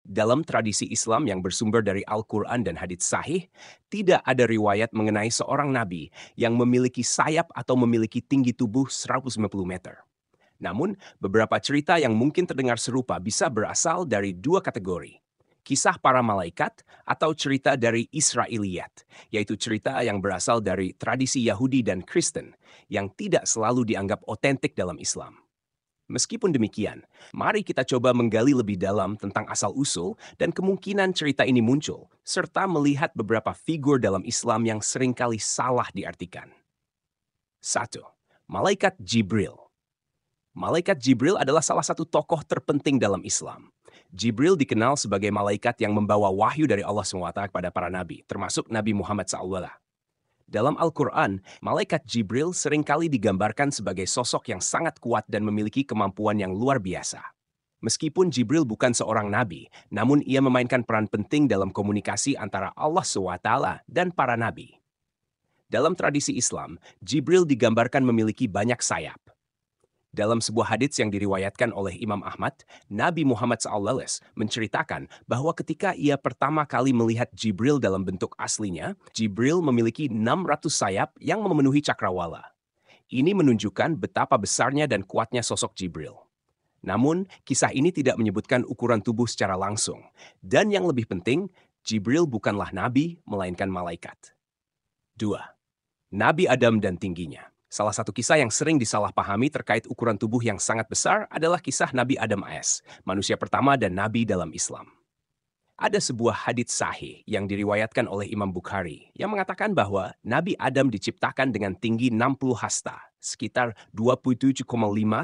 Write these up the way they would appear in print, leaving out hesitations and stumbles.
Dalam tradisi Islam yang bersumber dari Al-Quran dan hadits sahih, tidak ada riwayat mengenai seorang nabi yang memiliki sayap atau memiliki tinggi tubuh 150 meter. Namun, beberapa cerita yang mungkin terdengar serupa bisa berasal dari dua kategori. Kisah para malaikat atau cerita dari Israiliyat, yaitu cerita yang berasal dari tradisi Yahudi dan Kristen yang tidak selalu dianggap otentik dalam Islam. Meskipun demikian, mari kita coba menggali lebih dalam tentang asal-usul dan kemungkinan cerita ini muncul, serta melihat beberapa figur dalam Islam yang seringkali salah diartikan. 1. Malaikat Jibril. Malaikat Jibril adalah salah satu tokoh terpenting dalam Islam. Jibril dikenal sebagai malaikat yang membawa wahyu dari Allah SWT kepada para nabi, termasuk Nabi Muhammad SAW. Dalam Al-Quran, malaikat Jibril seringkali digambarkan sebagai sosok yang sangat kuat dan memiliki kemampuan yang luar biasa. Meskipun Jibril bukan seorang nabi, namun ia memainkan peran penting dalam komunikasi antara Allah SWT dan para nabi. Dalam tradisi Islam, Jibril digambarkan memiliki banyak sayap. Dalam sebuah hadits yang diriwayatkan oleh Imam Ahmad, Nabi Muhammad SAW menceritakan bahwa ketika ia pertama kali melihat Jibril dalam bentuk aslinya, Jibril memiliki 600 sayap yang memenuhi cakrawala. Ini menunjukkan betapa besarnya dan kuatnya sosok Jibril. Namun, kisah ini tidak menyebutkan ukuran tubuh secara langsung. Dan yang lebih penting, Jibril bukanlah nabi, melainkan malaikat. 2. Nabi Adam dan tingginya. Salah satu kisah yang sering disalahpahami terkait ukuran tubuh yang sangat besar adalah kisah Nabi Adam AS, manusia pertama dan nabi dalam Islam. Ada sebuah hadits sahih yang diriwayatkan oleh Imam Bukhari yang mengatakan bahwa Nabi Adam diciptakan dengan tinggi 60 hasta, sekitar 27,5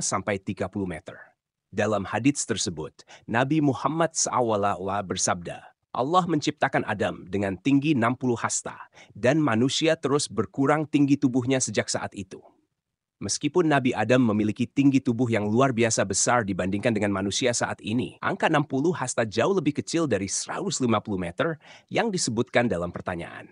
sampai 30 meter. Dalam hadits tersebut, Nabi Muhammad SAW bersabda, Allah menciptakan Adam dengan tinggi 60 hasta, dan manusia terus berkurang tinggi tubuhnya sejak saat itu. Meskipun Nabi Adam memiliki tinggi tubuh yang luar biasa besar dibandingkan dengan manusia saat ini, angka 60 hasta jauh lebih kecil dari 150 meter yang disebutkan dalam pertanyaan.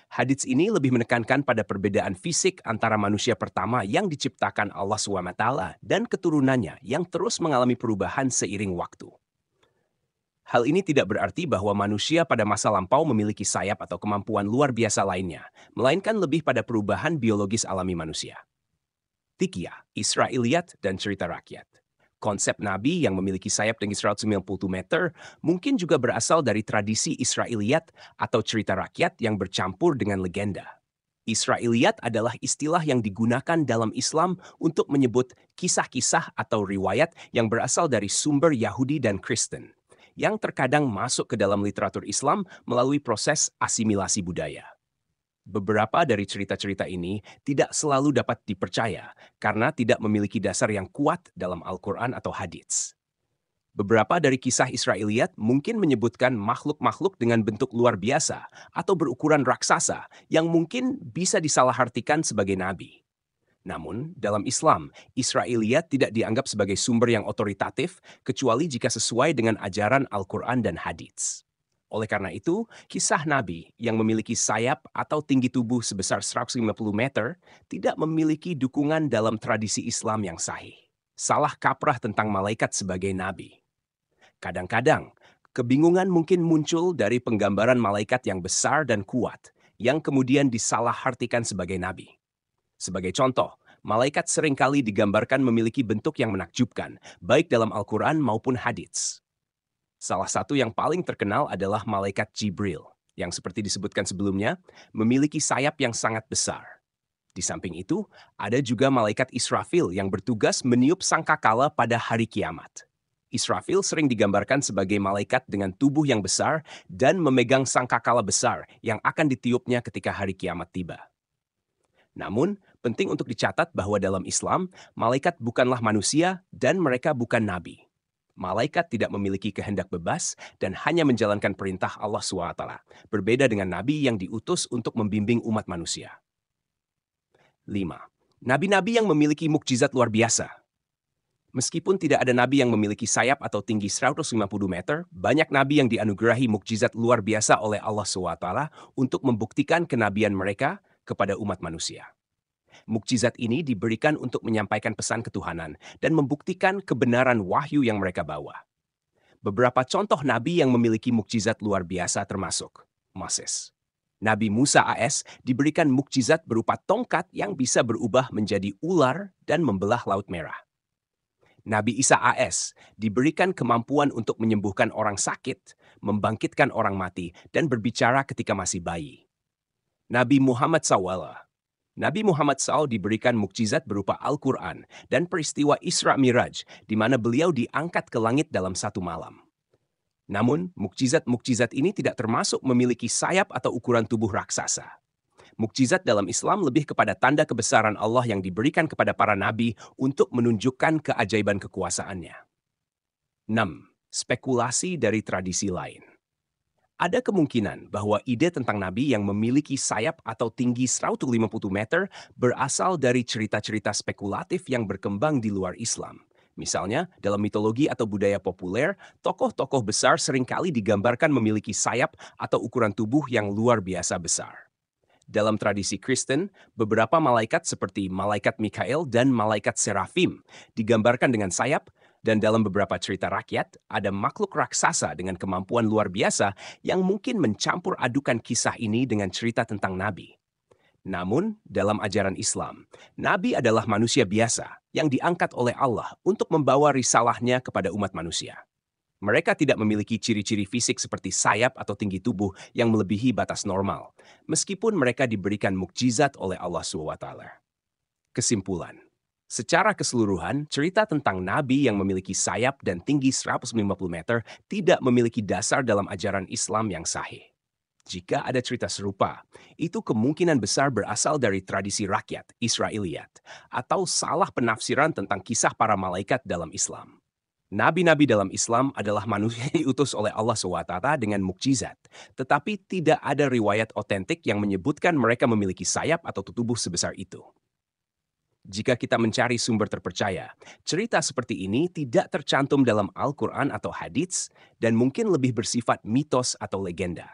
Hadits ini lebih menekankan pada perbedaan fisik antara manusia pertama yang diciptakan Allah SWT dan keturunannya yang terus mengalami perubahan seiring waktu. Hal ini tidak berarti bahwa manusia pada masa lampau memiliki sayap atau kemampuan luar biasa lainnya, melainkan lebih pada perubahan biologis alami manusia. 3. Israiliyat dan cerita rakyat. Konsep nabi yang memiliki sayap tinggi 190 meter mungkin juga berasal dari tradisi Israiliyat atau cerita rakyat yang bercampur dengan legenda. Israiliyat adalah istilah yang digunakan dalam Islam untuk menyebut kisah-kisah atau riwayat yang berasal dari sumber Yahudi dan Kristen, yang terkadang masuk ke dalam literatur Islam melalui proses asimilasi budaya. Beberapa dari cerita-cerita ini tidak selalu dapat dipercaya karena tidak memiliki dasar yang kuat dalam Al-Quran atau hadits. Beberapa dari kisah Israiliyat mungkin menyebutkan makhluk-makhluk dengan bentuk luar biasa atau berukuran raksasa yang mungkin bisa disalahartikan sebagai nabi. Namun, dalam Islam, Israiliyat tidak dianggap sebagai sumber yang otoritatif kecuali jika sesuai dengan ajaran Al-Quran dan hadits. Oleh karena itu, kisah Nabi yang memiliki sayap atau tinggi tubuh sebesar 150 meter tidak memiliki dukungan dalam tradisi Islam yang sahih. Salah kaprah tentang malaikat sebagai nabi. Kadang-kadang, kebingungan mungkin muncul dari penggambaran malaikat yang besar dan kuat yang kemudian disalahartikan sebagai nabi. Sebagai contoh, malaikat seringkali digambarkan memiliki bentuk yang menakjubkan, baik dalam Al-Quran maupun hadits. Salah satu yang paling terkenal adalah malaikat Jibril, yang seperti disebutkan sebelumnya, memiliki sayap yang sangat besar. Di samping itu, ada juga malaikat Israfil yang bertugas meniup sangkakala pada hari kiamat. Israfil sering digambarkan sebagai malaikat dengan tubuh yang besar dan memegang sangkakala besar yang akan ditiupnya ketika hari kiamat tiba. Namun, penting untuk dicatat bahwa dalam Islam, malaikat bukanlah manusia dan mereka bukan nabi. Malaikat tidak memiliki kehendak bebas dan hanya menjalankan perintah Allah SWT, berbeda dengan nabi yang diutus untuk membimbing umat manusia. 5. Nabi-nabi yang memiliki mukjizat luar biasa. Meskipun tidak ada nabi yang memiliki sayap atau tinggi 150 meter, banyak nabi yang dianugerahi mukjizat luar biasa oleh Allah SWT untuk membuktikan kenabian mereka kepada umat manusia. Mukjizat ini diberikan untuk menyampaikan pesan ketuhanan dan membuktikan kebenaran wahyu yang mereka bawa. Beberapa contoh nabi yang memiliki mukjizat luar biasa termasuk Moses. Nabi Musa AS diberikan mukjizat berupa tongkat yang bisa berubah menjadi ular dan membelah Laut Merah. Nabi Isa AS diberikan kemampuan untuk menyembuhkan orang sakit, membangkitkan orang mati, dan berbicara ketika masih bayi. Nabi Muhammad SAW. Nabi Muhammad SAW diberikan mukjizat berupa Al-Quran dan peristiwa Isra Miraj, di mana beliau diangkat ke langit dalam satu malam. Namun, mukjizat-mukjizat ini tidak termasuk memiliki sayap atau ukuran tubuh raksasa. Mukjizat dalam Islam lebih kepada tanda kebesaran Allah yang diberikan kepada para nabi untuk menunjukkan keajaiban kekuasaannya. 6. Spekulasi dari tradisi lain. Ada kemungkinan bahwa ide tentang nabi yang memiliki sayap atau tinggi 150 meter berasal dari cerita-cerita spekulatif yang berkembang di luar Islam. Misalnya, dalam mitologi atau budaya populer, tokoh-tokoh besar seringkali digambarkan memiliki sayap atau ukuran tubuh yang luar biasa besar. Dalam tradisi Kristen, beberapa malaikat seperti malaikat Mikael dan malaikat Serafim digambarkan dengan sayap, dan dalam beberapa cerita rakyat, ada makhluk raksasa dengan kemampuan luar biasa yang mungkin mencampur adukan kisah ini dengan cerita tentang nabi. Namun, dalam ajaran Islam, nabi adalah manusia biasa yang diangkat oleh Allah untuk membawa risalahnya kepada umat manusia. Mereka tidak memiliki ciri-ciri fisik seperti sayap atau tinggi tubuh yang melebihi batas normal, meskipun mereka diberikan mukjizat oleh Allah SWT. Kesimpulan. Secara keseluruhan, cerita tentang nabi yang memiliki sayap dan tinggi 150 meter tidak memiliki dasar dalam ajaran Islam yang sahih. Jika ada cerita serupa, itu kemungkinan besar berasal dari tradisi rakyat Israiliyat atau salah penafsiran tentang kisah para malaikat dalam Islam. Nabi-nabi dalam Islam adalah manusia yang diutus oleh Allah SWT dengan mukjizat, tetapi tidak ada riwayat otentik yang menyebutkan mereka memiliki sayap atau tubuh sebesar itu. Jika kita mencari sumber terpercaya, cerita seperti ini tidak tercantum dalam Al-Quran atau hadits dan mungkin lebih bersifat mitos atau legenda.